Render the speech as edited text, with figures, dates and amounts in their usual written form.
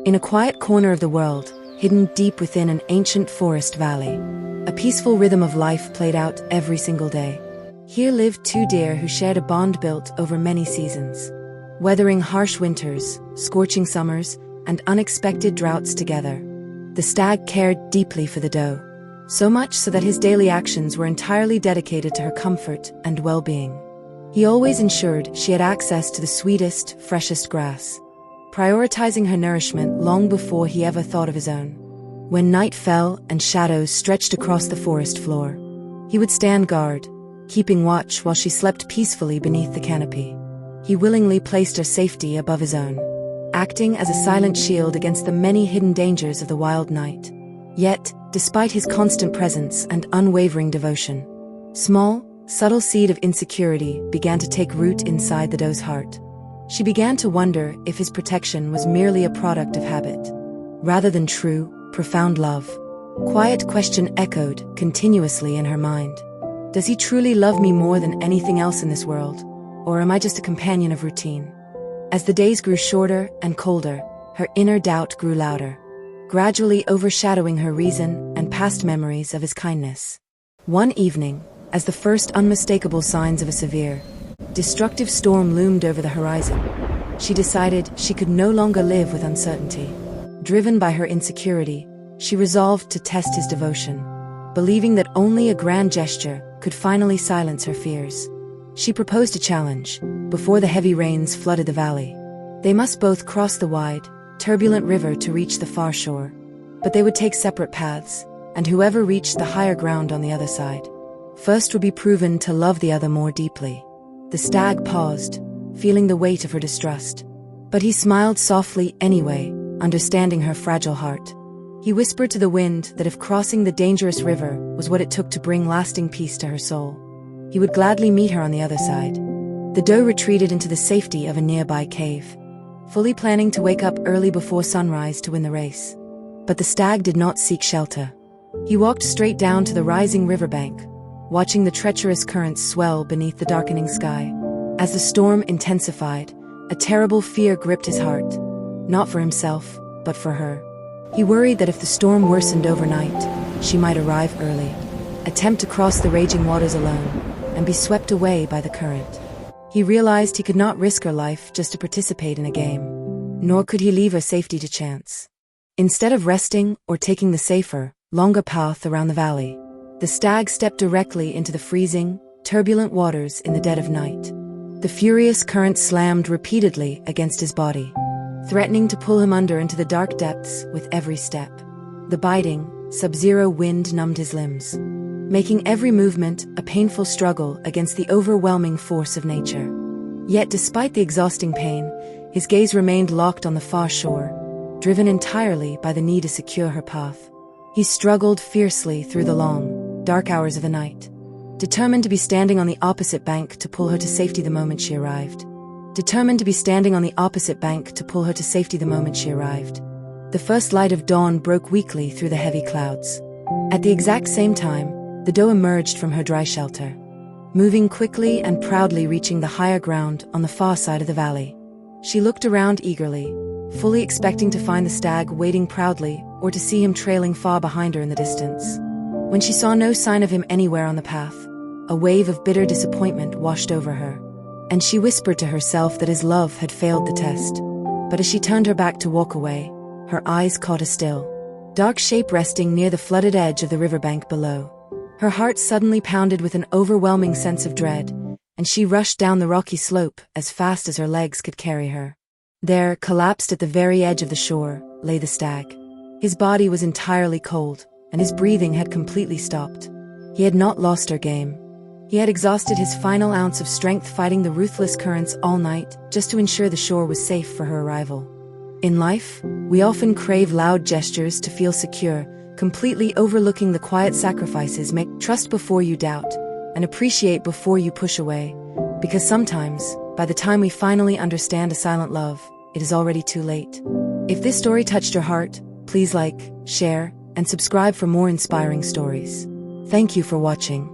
In a quiet corner of the world, hidden deep within an ancient forest valley, a peaceful rhythm of life played out every single day. Here lived two deer who shared a bond built over many seasons, weathering harsh winters, scorching summers, and unexpected droughts together. The stag cared deeply for the doe, so much so that his daily actions were entirely dedicated to her comfort and well-being. He always ensured she had access to the sweetest, freshest grass, prioritizing her nourishment long before he ever thought of his own. When night fell and shadows stretched across the forest floor, he would stand guard, keeping watch while she slept peacefully beneath the canopy. He willingly placed her safety above his own, acting as a silent shield against the many hidden dangers of the wild night. Yet, despite his constant presence and unwavering devotion, small, subtle seed of insecurity began to take root inside the doe's heart. She began to wonder if his protection was merely a product of habit, rather than true, profound love. Quiet question echoed continuously in her mind. Does he truly love me more than anything else in this world? Or am I just a companion of routine? As the days grew shorter and colder, her inner doubt grew louder, gradually overshadowing her reason and past memories of his kindness. One evening, as the first unmistakable signs of a severe, destructive storm loomed over the horizon, she decided she could no longer live with uncertainty. Driven by her insecurity, she resolved to test his devotion, believing that only a grand gesture could finally silence her fears. She proposed a challenge. Before the heavy rains flooded the valley, they must both cross the wide, turbulent river to reach the far shore. But they would take separate paths, and whoever reached the higher ground on the other side first would be proven to love the other more deeply. The stag paused, feeling the weight of her distrust. But he smiled softly anyway, understanding her fragile heart. He whispered to the wind that if crossing the dangerous river was what it took to bring lasting peace to her soul, he would gladly meet her on the other side. The doe retreated into the safety of a nearby cave, fully planning to wake up early before sunrise to win the race. But the stag did not seek shelter. He walked straight down to the rising riverbank, watching the treacherous currents swell beneath the darkening sky. As the storm intensified, a terrible fear gripped his heart, not for himself, but for her. He worried that if the storm worsened overnight, she might arrive early, attempt to cross the raging waters alone, and be swept away by the current. He realized he could not risk her life just to participate in a game, nor could he leave her safety to chance. Instead of resting or taking the safer, longer path around the valley, the stag stepped directly into the freezing, turbulent waters in the dead of night. The furious current slammed repeatedly against his body, threatening to pull him under into the dark depths with every step. The biting, sub-zero wind numbed his limbs, making every movement a painful struggle against the overwhelming force of nature. Yet despite the exhausting pain, his gaze remained locked on the far shore, driven entirely by the need to secure her path. He struggled fiercely through the long, dark hours of the night, determined to be standing on the opposite bank to pull her to safety the moment she arrived. Determined to be standing on the opposite bank to pull her to safety the moment she arrived. The first light of dawn broke weakly through the heavy clouds. At the exact same time, the doe emerged from her dry shelter, moving quickly and proudly, reaching the higher ground on the far side of the valley. She looked around eagerly, fully expecting to find the stag waiting proudly or to see him trailing far behind her in the distance. When she saw no sign of him anywhere on the path, a wave of bitter disappointment washed over her, and she whispered to herself that his love had failed the test. But as she turned her back to walk away, her eyes caught a still, dark shape resting near the flooded edge of the riverbank below. Her heart suddenly pounded with an overwhelming sense of dread, and she rushed down the rocky slope as fast as her legs could carry her. There, collapsed at the very edge of the shore, lay the stag. His body was entirely cold, and his breathing had completely stopped. He had not lost her game. He had exhausted his final ounce of strength fighting the ruthless currents all night just to ensure the shore was safe for her arrival. In life, we often crave loud gestures to feel secure, completely overlooking the quiet sacrifices. Make trust before you doubt, and appreciate before you push away, because sometimes, by the time we finally understand a silent love, it is already too late. If this story touched your heart, please like, share, and subscribe for more inspiring stories. Thank you for watching.